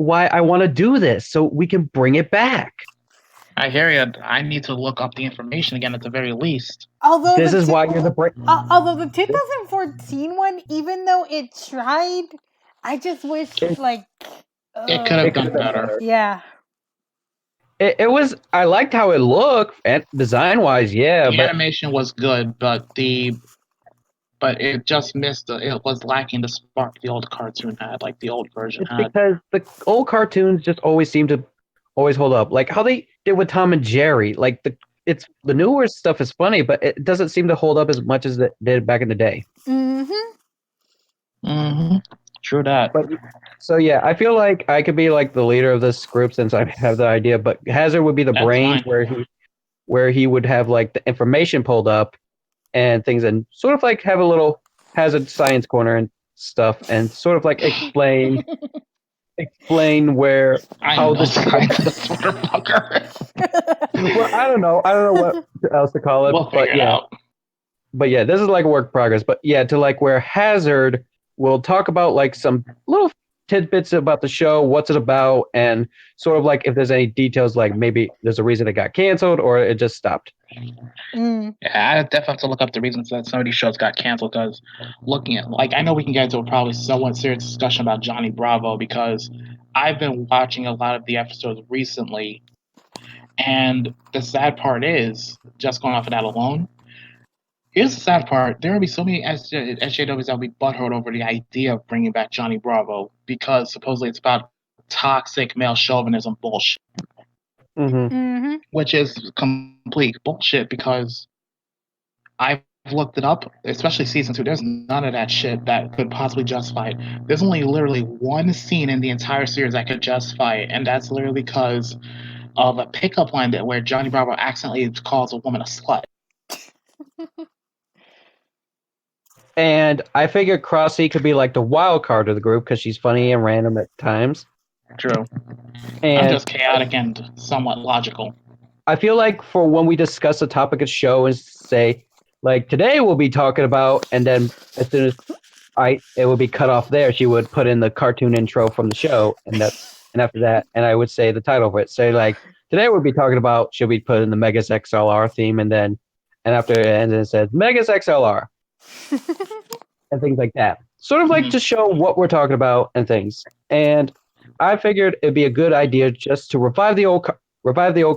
why I want to do this so we can bring it back. I hear you. I need to look up the information again at the very least. Although This is why you're the brain. although the 2014 one, even though it tried, I just wish It could have done better. Yeah. It was. I liked how it looked and design wise, yeah. The animation was good, but it just missed. It was lacking the spark the old cartoon had, like the old version had. Because the old cartoons just always seem to always hold up, like how they did with Tom and Jerry. Like the newer stuff is funny, but it doesn't seem to hold up as much as it did back in the day. True that. But so yeah, I feel like I could be like the leader of this group since I have the idea. But Hazard would be the brains where he would have like the information pulled up and things, and sort of like have a little Hazard science corner and stuff, and sort of like explain where how this. Well, I don't know what else to call it, but yeah. But yeah, this is like a work progress. But yeah, to like where Hazard will talk about like some little tidbits about the show, what's it about, and sort of like if there's any details, like maybe there's a reason it got canceled or it just stopped. Yeah, I definitely have to look up the reasons that some of these shows got canceled, because looking at, like, I know we can get into a probably somewhat serious discussion about Johnny Bravo, because I've been watching a lot of the episodes recently, and the sad part is, just going off of that alone, here's the sad part. There will be so many SJWs that will be butthurt over the idea of bringing back Johnny Bravo, because supposedly it's about toxic male chauvinism bullshit. Which is complete bullshit, because I've looked it up, especially season 2. There's none of that shit that could possibly justify it. There's only literally one scene in the entire series that could justify it, and that's literally because of a pickup line where Johnny Bravo accidentally calls a woman a slut. And I figured Crossy could be like the wild card of the group because she's funny and random at times. True. And I'm just chaotic and somewhat logical. I feel like for when we discuss a topic of show and say, like, today we'll be talking about, and then as soon as it would be cut off there, she would put in the cartoon intro from the show, and after that, and I would say the title of it. Say like, today we'll be talking about, should we put in the Megas XLR theme, and after it ends, it says Megas XLR. And things like that. Sort of like to show what we're talking about and things. And I figured it'd be a good idea just to revive the old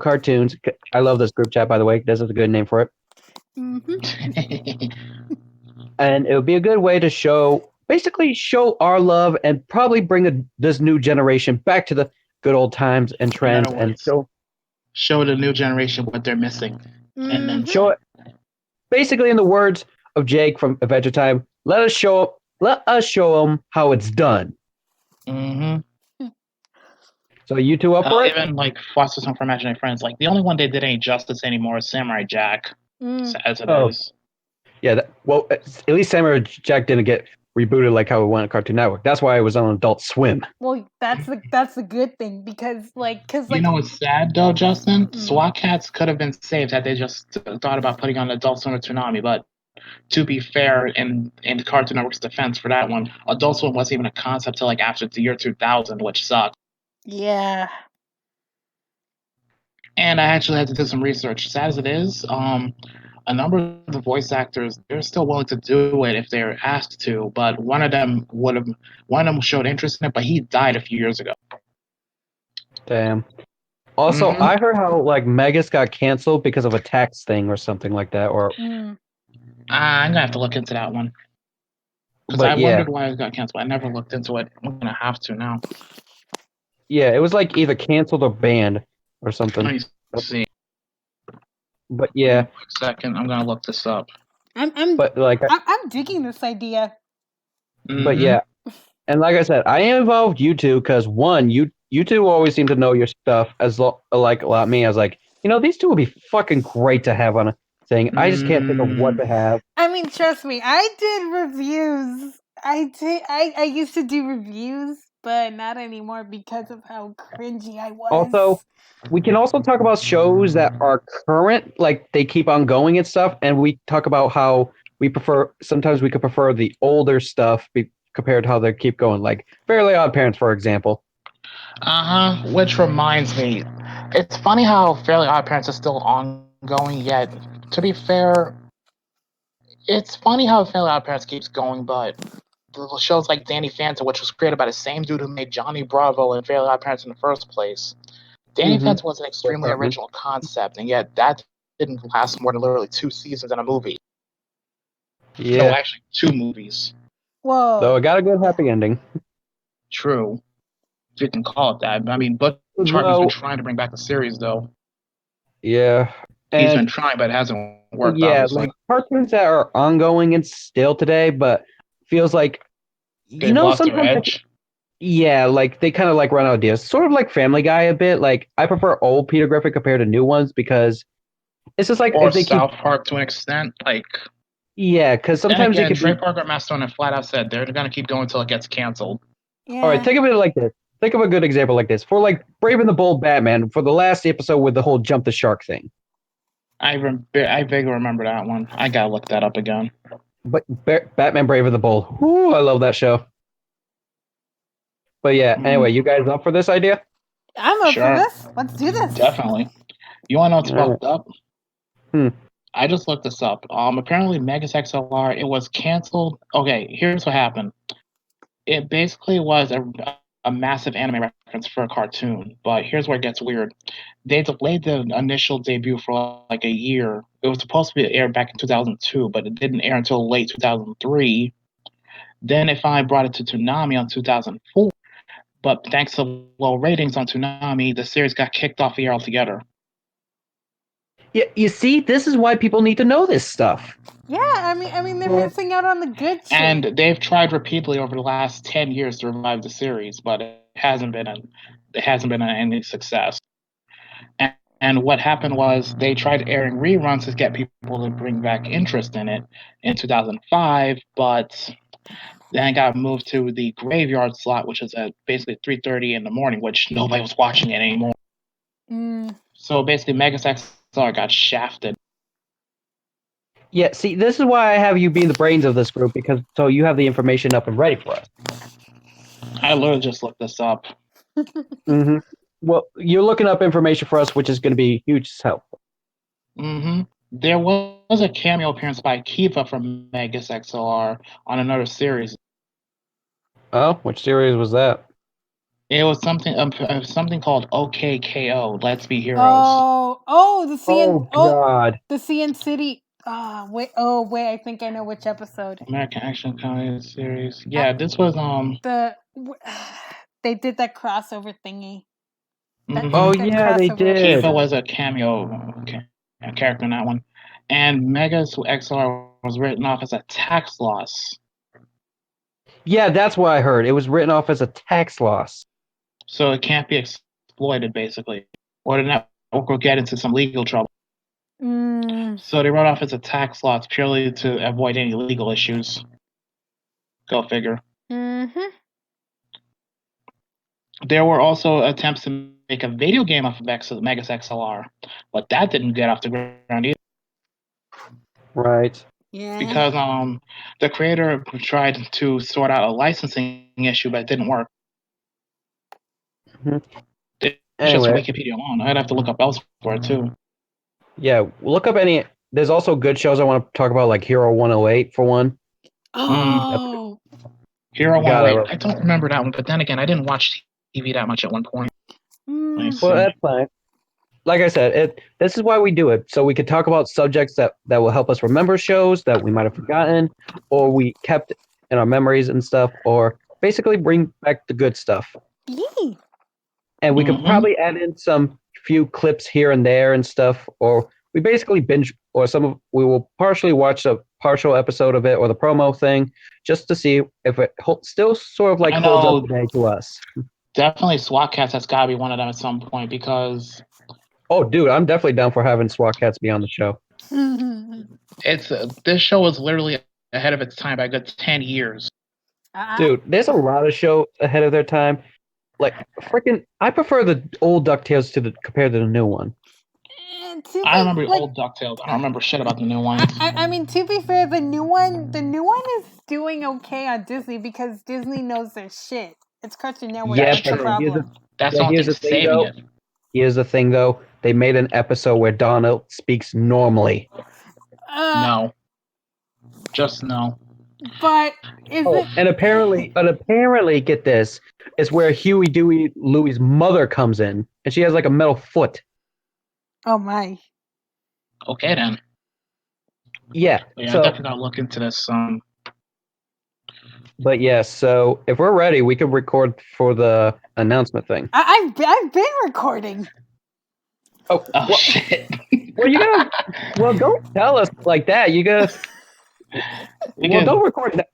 cartoons. I love this group chat, by the way. This is a good name for it. And it would be a good way to basically show our love and probably bring this new generation back to the good old times and trends, and show the new generation what they're missing. And then show it. Basically, in the words of Jake from Adventure Time, let us show them how it's done. So you two up for it? Even like Foster's Home for Imaginary Friends, like the only one they did any justice anymore is Samurai Jack. As it is. Yeah, well, at least Samurai Jack didn't get rebooted like how it went on Cartoon Network. That's why it was on Adult Swim. Well, that's the good thing, because you know what's sad though, Justin? SWAT Cats could have been saved had they just thought about putting on Adult Swim or Toonami, but to be fair, in Cartoon Network's defense for that one, Adult Swim wasn't even a concept till like after the year 2000, which sucked. Yeah. And I actually had to do some research. Sad as it is, a number of the voice actors, they're still willing to do it if they're asked to, but one of them showed interest in it, but he died a few years ago. Damn. Also, I heard how like Megas got canceled because of a tax thing or something like that, or I'm gonna have to look into that one. Because I wondered why it got canceled. I never looked into it. I'm gonna have to now. Yeah, it was like either canceled or banned or something. Let me see. But yeah. Wait a second, I'm gonna look this up. I'm digging this idea. But yeah, and like I said, I involved you two because one, you two always seem to know your stuff like a lot of me. I was like, these two would be fucking great to have on a thing. I just can't think of what to have. I mean, trust me, I did reviews. I used to do reviews, but not anymore because of how cringy I was. Also, we can also talk about shows that are current, like they keep on going and stuff, and we talk about how sometimes we could prefer the older stuff compared to how they keep going, like Fairly Odd Parents, for example. Which reminds me, it's funny how Fairly Odd Parents is still ongoing. Yet, to be fair, it's funny how Fairly Odd Parents keeps going, but the shows like Danny Phantom, which was created by the same dude who made Johnny Bravo and Fairly Odd Parents in the first place. Danny Phantom was an extremely original concept, and yet that didn't last more than literally 2 seasons in a movie. Yeah. No, actually, 2 movies. Whoa. Though it got a good happy ending. True. If you can call it that. I mean, Butch Hartman's been trying to bring back the series, though. Yeah. He's been trying, but it hasn't worked, Yeah, obviously. like cartoons that are ongoing and still today, but feels like They've lost their edge. Yeah, like they kind of like run out of ideas. Sort of like Family Guy a bit. Like I prefer old Peter Griffin compared to new ones because it's just like or if they South Park to an extent. Like yeah, because sometimes again, they can Trey Parker and Matt Stone have flat out said they're gonna keep going until it gets canceled. Yeah. All right, think of it like this. Think of a good example like this for like Brave and the Bold Batman for the last episode with the whole jump the shark thing. I vaguely remember that one. I gotta look that up again. But Batman Brave and the Bold. Whoo, I love that show. But yeah, anyway, you guys up for this idea? I'm up for this. Let's do this. Definitely. You want to know what's fucked up? Hmm. I just looked this up. Apparently Megas XLR, it was canceled. Okay, here's what happened. It basically was a massive anime reference for a cartoon, but here's where it gets weird. They delayed the initial debut for like a year. It was supposed to be aired back in 2002, but it didn't air until late 2003. Then they finally brought it to Toonami on 2004. But thanks to low ratings on Toonami, the series got kicked off the air altogether. Yeah, you see, this is why people need to know this stuff. Yeah, I mean, they're missing out on the good shit. And they've tried repeatedly over the last 10 years to revive the series, but it hasn't been any success. And what happened was they tried airing reruns to get people to bring back interest in it in 2005, but then it got moved to the graveyard slot, which is at basically 3:30 in the morning, which nobody was watching it anymore. So basically, Megas XLR got shafted. Yeah, see, this is why I have you be the brains of this group, because so you have the information up and ready for us. I literally just looked this up. Mm-hmm. Well, you're looking up information for us, which is going to be huge help. Mm-hmm. There was a cameo appearance by Kiva from Megas XLR on another series. Oh, which series was that? It was something called OKKO, Let's Be Heroes. The CN. Oh God. The CN City. Wait. I think I know which episode. American Action Comedy Series. Yeah, this was They did that crossover thingy. They did. Kiva was a cameo character in that one, and Megas XLR was written off as a tax loss. Yeah, that's what I heard. It was written off as a tax loss. So it can't be exploited, basically, or the network will get into some legal trouble. So they wrote off as a tax loss purely to avoid any legal issues. Go figure. There were also attempts to make a video game off of Megas XLR, but that didn't get off the ground either. Right. Yeah. Because the creator tried to sort out a licensing issue, but it didn't work. It's just Wikipedia alone. I'd have to look up elsewhere too. Yeah, look up any. There's also good shows I want to talk about, like Hero 108 for one. Oh. Hero 108. I don't remember that one, but then again, I didn't watch TV that much at one point. Well, that's fine. Like I said, this is why we do it, so we could talk about subjects that will help us remember shows that we might have forgotten, or we kept in our memories and stuff, or basically bring back the good stuff. Yee. And we could probably add in some few clips here and there and stuff, or we basically binge, or we will partially watch a partial episode of it or the promo thing, just to see if it still sort of like holds up today to us. Definitely SWAT Cats has got to be one of them at some point, because oh, dude, I'm definitely down for having SWAT Cats be on the show. This show was literally ahead of its time by a good 10 years. Dude, there's a lot of shows ahead of their time. Like, freaking, I prefer the old DuckTales compared to the new one. I remember old DuckTales. I don't remember shit about the new one. I mean, to be fair, the new one is doing okay on Disney because Disney knows their shit. It's Cartoon Network. Yeah, that's the problem. That's Yeah, the only here's thing the thing, saving though. it. Here's the thing, though. They made an episode where Donald speaks normally. No. Just no. But is Oh, it? and apparently, get this, it's where Huey, Dewey, Louie's mother comes in, and she has like a metal foot. Oh my! Okay then. Yeah. Yeah, So, I definitely gotta look into this. but yeah. So if we're ready, we could record for the announcement thing. I've been recording. Oh, Oh well, shit. well, you gotta. Well, don't tell us like that. You gotta. Well, don't record that.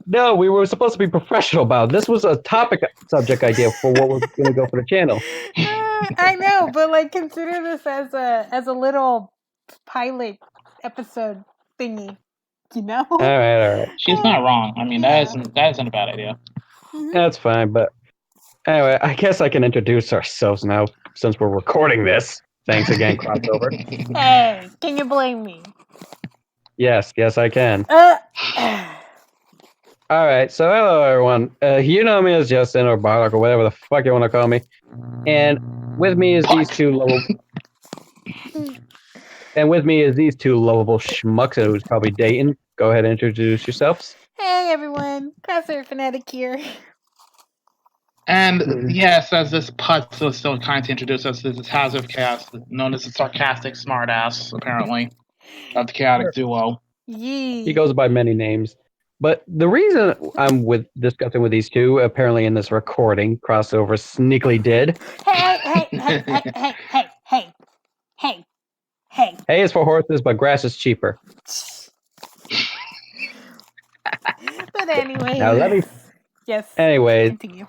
No, we were supposed to be professional about it. This was a topic subject idea for what was going to go for the channel. I know, but like consider this as a little pilot episode thingy. You know? All right. She's not wrong. I mean, Yeah. that isn't a bad idea. Mhm. That's fine. But anyway, I guess I can introduce ourselves now since we're recording this. Thanks again, Crossover. Hey, can you blame me? Yes, I can. Uh, All right. So hello, everyone. You know me as Justin or Bardock or whatever the fuck you want to call me. And with me is these two lovable. And with me is these two lovable schmucks who's probably dating. Go ahead and introduce yourselves. hey everyone, Crossover Fanatic here. And yes, as this Putz was so kind to introduce us, this is Hazard Chaos, known as the sarcastic smartass, apparently, of the chaotic duo. Yee. He goes by many names. But the reason I'm discussing with these two, apparently in this recording, Crossover sneakily did. Hey. Hay is for horses, but grass is cheaper. But anyway. Now let me. Yes. Anyway, Continue.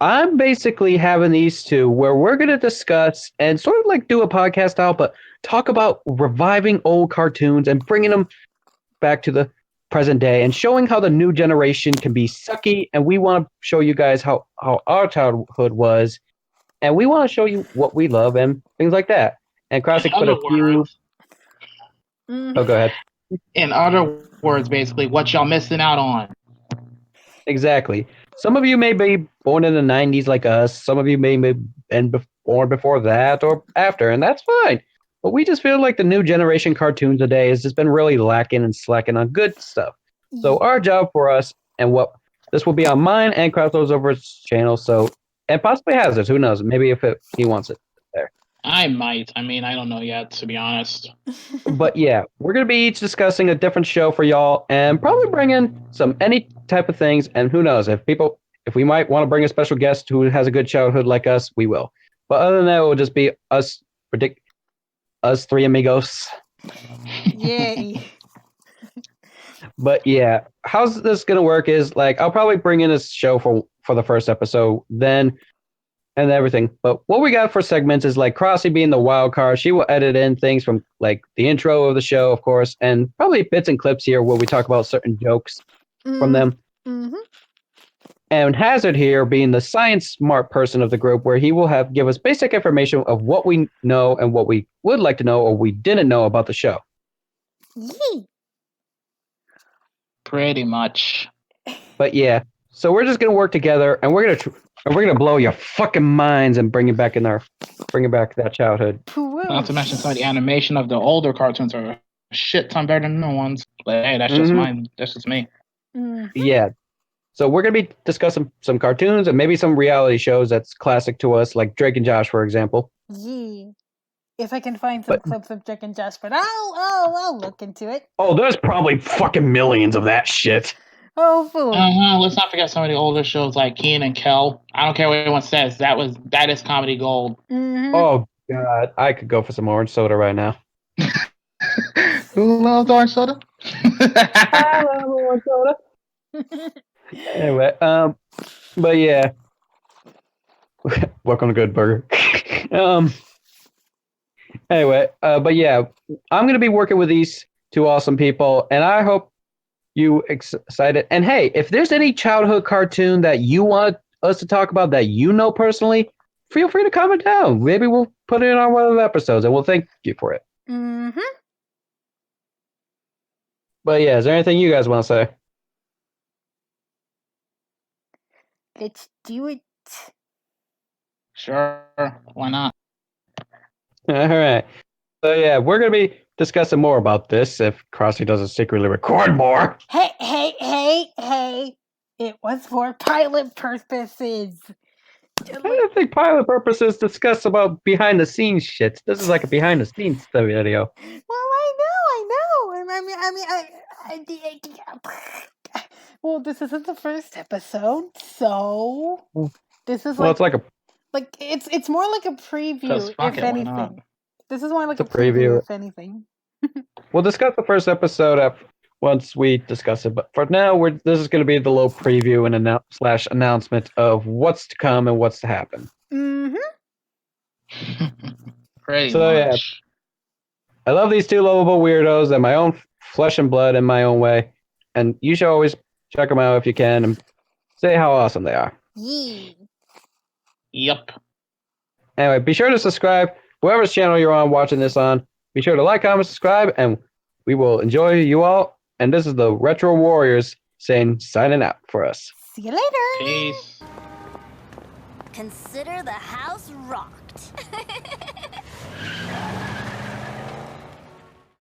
I'm basically having these two where we're gonna discuss and sort of like do a podcast style, but talk about reviving old cartoons and bringing them back to the present day and showing how the new generation can be sucky. And we want to show you guys how our childhood was, and we want to show you what we love and things like that. And Crossick put a few. Oh, go ahead. In other words, basically, what y'all missing out on. Exactly. Some of you may be born in the 90s like us. Some of you may be born before that or after, and that's fine. But we just feel like the new generation cartoons today has just been really lacking and slacking on good stuff. So our job for us, and what this will be on mine and Crossover's channel, so and possibly Hazard's, who knows? Maybe if he wants it there. I might. I mean, I don't know yet, to be honest. But yeah, we're gonna be each discussing a different show for y'all, and probably bring in any type of things. And who knows, if we might want to bring a special guest who has a good childhood like us, we will. But other than that, it will just be us three amigos. Yay. But yeah, how's this gonna work is like I'll probably bring in a show for the first episode, then and everything. But what we got for segments is like Crossy being the wild card. She will edit in things from like the intro of the show, of course, and probably bits and clips here where we talk about certain jokes from them. Mm-hmm. And Hazard here being the science smart person of the group, where he will give us basic information of what we know and what we would like to know or we didn't know about the show. Yee. Pretty much. But yeah, so we're just gonna work together, and we're gonna blow your fucking minds and bring it back that childhood. Not to mention some of the animation of the older cartoons are a shit ton better than the new ones. But hey, that's just mine. That's just me. Mm-hmm. Yeah. So we're gonna be discussing some cartoons and maybe some reality shows that's classic to us, like Drake and Josh, for example. Yee. If I can find some clips of Drake and Josh, but I'll look into it. Oh, there's probably fucking millions of that shit. Hopefully. Let's not forget some of the older shows like Keen and Kel. I don't care what anyone says. That is comedy gold. Mm-hmm. Oh god, I could go for some orange soda right now. Who loves orange soda? I love orange soda. Anyway, but yeah, welcome to Good Burger. Anyway, but yeah, I'm gonna be working with these two awesome people, and I hope you excited. And hey, if there's any childhood cartoon that you want us to talk about that you know personally, feel free to comment down. Maybe we'll put it on one of the episodes, and we'll thank you for it. Mm-hmm. But yeah, is there anything you guys want to say? Let's do it. Sure, why not? All right. So yeah, we're gonna be discussing more about this if Crossy doesn't secretly record more. Hey! It was for pilot purposes. I don't think pilot purposes discuss about behind the scenes shit. This is like a behind the scenes video. Well, I know. Well, this isn't the first episode, so this is Well, it's like a it's more like a preview, Just fuck if it, why not? anything. This is more like It's a a preview. preview, if anything. we'll discuss the first episode once we discuss it. But for now, this is going to be the little preview and announcement of what's to come and what's to happen. Mm-hmm. Pretty So, yeah. much. I love these two lovable weirdos and my own flesh and blood in my own way. And you should always check them out if you can and say how awesome they are. Yee. Yep. Anyway, be sure to subscribe, whoever's channel you're on watching this on. Be sure to like, comment, subscribe, and we will enjoy you all. And this is the Retro Warriors signing out for us. See you later. Peace. Consider the house rocked.